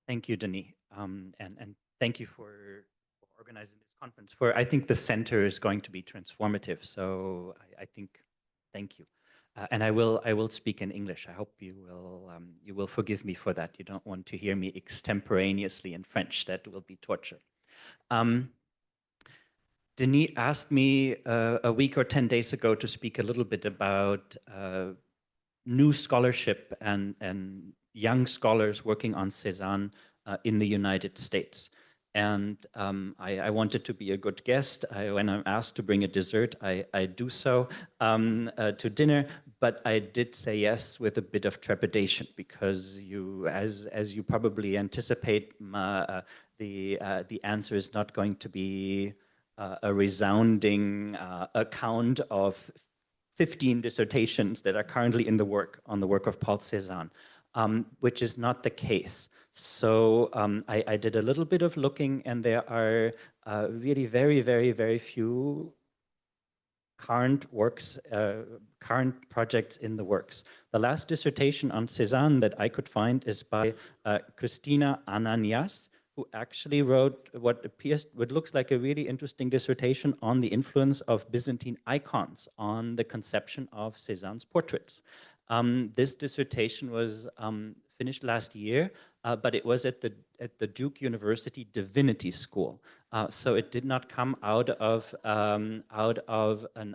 Thank you, Denis, and thank you for organizing this conference. I think the center is going to be transformative. So I think, thank you, and I will speak in English. I hope you will forgive me for that. You don't want to hear me extemporaneously in French. That will be torture. Denis asked me a week or 10 days ago to speak a little bit about new scholarship and young scholars working on Cezanne in the United States. And I wanted to be a good guest. When I'm asked to bring a dessert, I do so to dinner, but I did say yes with a bit of trepidation because as you probably anticipate, the answer is not going to be a resounding account of 15 dissertations that are currently on the work of Paul Cezanne, which is not the case. So I did a little bit of looking, and there are really very, very, very few current works, current projects in the works. The last dissertation on Cezanne that I could find is by Christina Ananias, who actually wrote what looks like a really interesting dissertation on the influence of Byzantine icons on the conception of Cezanne's portraits. This dissertation was finished last year, but it was at the Duke University Divinity School. So it did not come out of an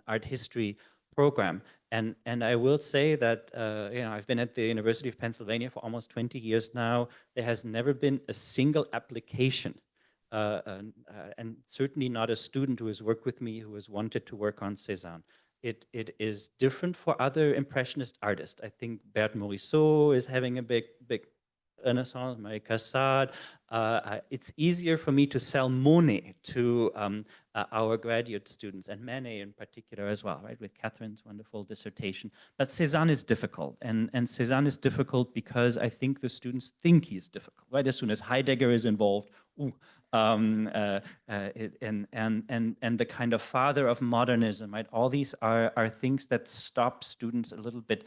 art history program. And I will say that I've been at the University of Pennsylvania for almost 20 years now. There has never been a single application, and certainly not a student who has worked with me who has wanted to work on Cezanne. It is different for other Impressionist artists. I think Berthe Morisot is having a big renaissance, Marie Cassatt. It's easier for me to sell Monet to our graduate students, and Manet in particular as well, right, with Catherine's wonderful dissertation. But Cezanne is difficult, and Cezanne is difficult because I think the students think he's difficult, right? As soon as Heidegger is involved, and the kind of father of modernism, right? All these are things that stop students a little bit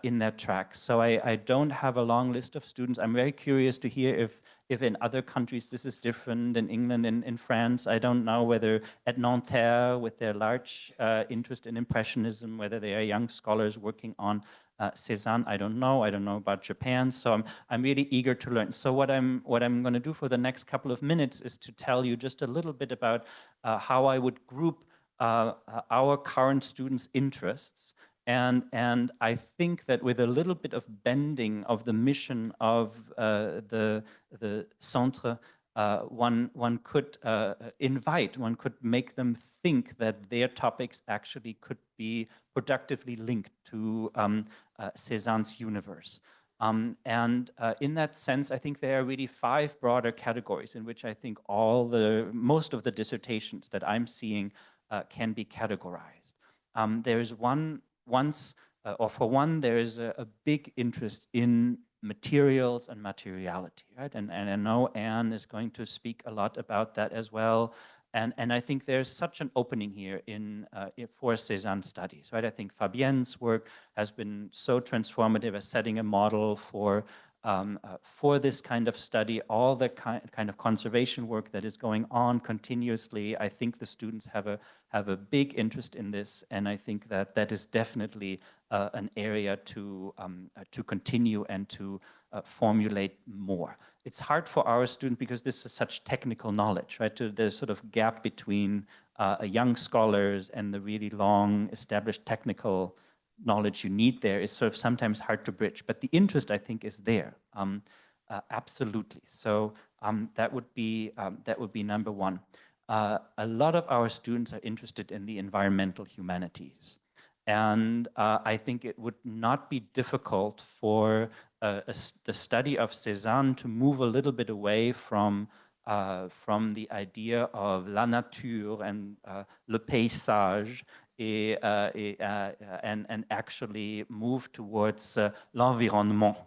in their tracks. So I don't have a long list of students. I'm very curious to hear if in other countries this is different, in England, in France. I don't know whether at Nanterre, with their large interest in Impressionism, whether they are young scholars working on Cezanne. I don't know about Japan. So I'm really eager to learn. So what I'm going to do for the next couple of minutes is to tell you just a little bit about how I would group our current students' interests. And I think that with a little bit of bending of the mission of the Centre, one could one could make them think that their topics actually could be productively linked to Cezanne's universe. In that sense, I think there are really 5 broader categories in which I think most of the dissertations that I'm seeing can be categorized. There is for one, there is a big interest in materials and materiality, right? And I know Anne is going to speak a lot about that as well. And I think there's such an opening here for Cezanne studies, right? I think Fabienne's work has been so transformative as setting a model for this kind of study, all the kind of conservation work that is going on continuously. I think the students have a big interest in this, and I think that is definitely an area to continue and to formulate more. It's hard for our students because this is such technical knowledge, right? There's sort of gap between young scholars and the really long established technical knowledge you need there is sort of sometimes hard to bridge, but the interest I think is there, absolutely. So that would be number one. A lot of our students are interested in the environmental humanities, and I think it would not be difficult for the study of Cezanne to move a little bit away from the idea of la nature and le paysage, and actually move towards l'environnement.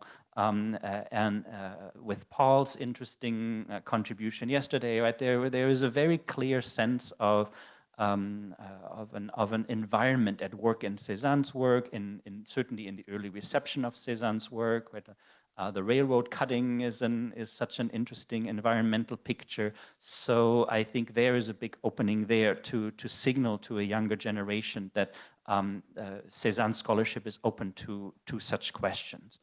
With Paul's interesting contribution yesterday, right there is a very clear sense of of an environment at work in Cezanne's work, certainly in the early reception of Cezanne's work. Right? The railroad cutting is such an interesting environmental picture. So I think there is a big opening there to signal to a younger generation that Cezanne scholarship is open to such questions.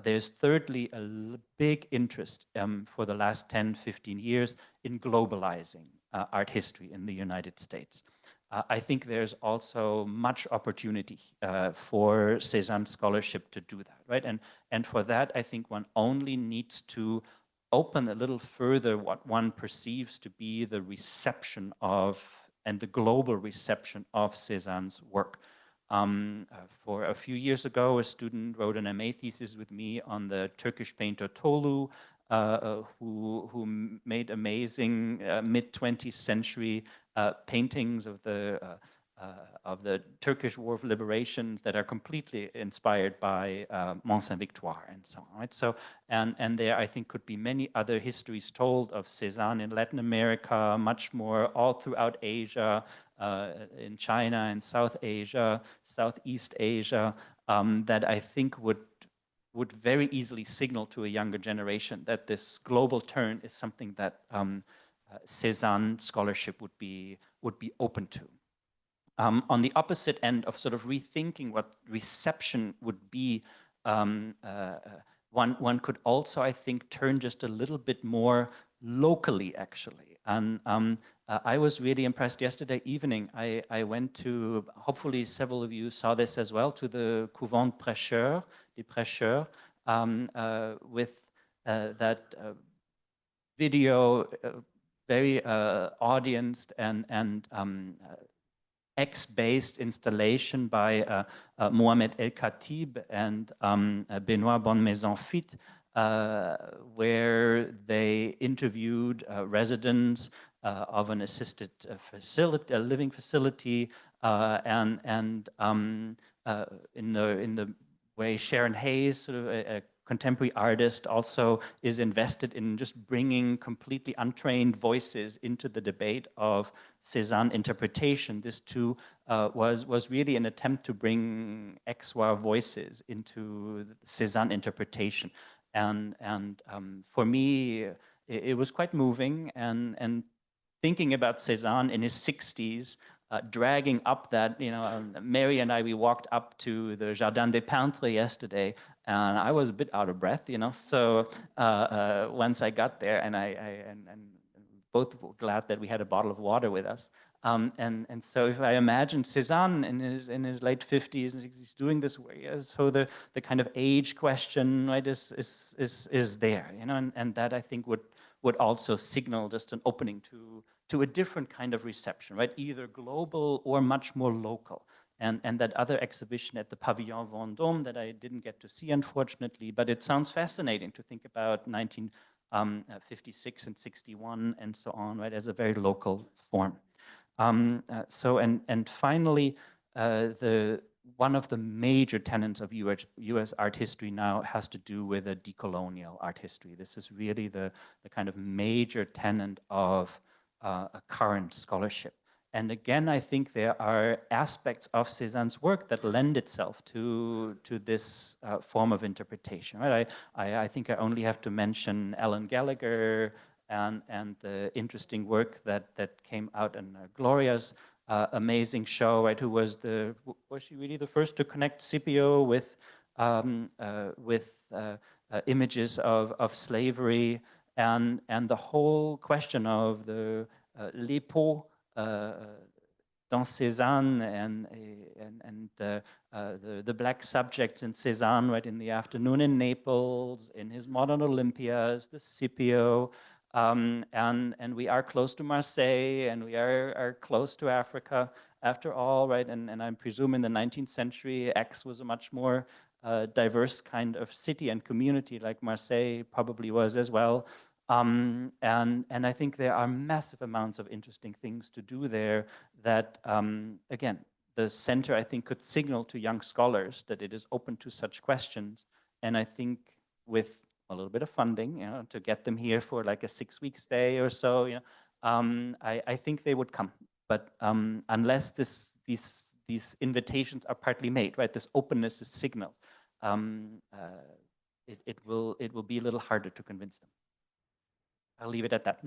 There's thirdly a big interest for the last 10, 15 years in globalizing art history in the United States. I think there's also much opportunity for Cezanne scholarship to do that, right? And for that, I think one only needs to open a little further what one perceives to be the reception of and the global reception of Cezanne's work. For a few years ago, a student wrote an MA thesis with me on the Turkish painter Tolu, who made amazing mid-20th century paintings of the Turkish War of Liberation that are completely inspired by Mont Saint-Victoire and so on. Right? So, and there I think could be many other histories told of Cezanne in Latin America, much more all throughout Asia, in China and South Asia, Southeast Asia, that I think would very easily signal to a younger generation that this global turn is something that Cezanne scholarship would be open to. On the opposite end of sort of rethinking what reception would be, one could also, I think, turn just a little bit more locally, actually. And I was really impressed yesterday evening. I went to, hopefully several of you saw this as well, to the Couvent des Prêcheurs, with that video, very audienced and X-based installation by Mohamed El Khatib and Benoît Bonmaison-Fit, where they interviewed residents of an assisted living facility, and in the way Sharon Hayes, sort of a contemporary artist, also is invested in just bringing completely untrained voices into the debate of Cezanne interpretation. This too was really an attempt to bring exoir voices into Cezanne interpretation. And for me, it was quite moving, and thinking about Cezanne in his 60s, dragging up that, Mary and I, we walked up to the Jardin des Peintres yesterday, and I was a bit out of breath, So once I got there, and and both were glad that we had a bottle of water with us. And so if I imagine Cezanne in his late 50s, and he's doing this way, so the kind of age question, right, is there, and that I think would also signal just an opening to a different kind of reception, right, either global or much more local. And that other exhibition at the Pavillon Vendôme that I didn't get to see, unfortunately, but it sounds fascinating to think about 1956 and 61 and so on, right, as a very local form. And finally, one of the major tenets of US art history now has to do with a decolonial art history. This is really the kind of major tenet of a current scholarship. And again, I think there are aspects of Cezanne's work that lend itself to this form of interpretation. Right? I think I only have to mention Alan Gallagher and the interesting work that came out in Gloria's amazing show. Right? Who was she really the first to connect Scipio with images of slavery and the whole question of the les peaux dans Cezanne and the black subjects in Cezanne, right, in the afternoon in Naples, in his modern Olympias, the Scipio, and we are close to Marseille, and we are close to Africa after all, right, and I presume in the 19th century, Aix was a much more diverse kind of city and community like Marseille probably was as well. And I think there are massive amounts of interesting things to do there that, again, the center, I think, could signal to young scholars that it is open to such questions. And I think with a little bit of funding, to get them here for like a 6-week stay or so, I think they would come. But unless these invitations are partly made, right? This openness is signaled. It will be a little harder to convince them. I'll leave it at that.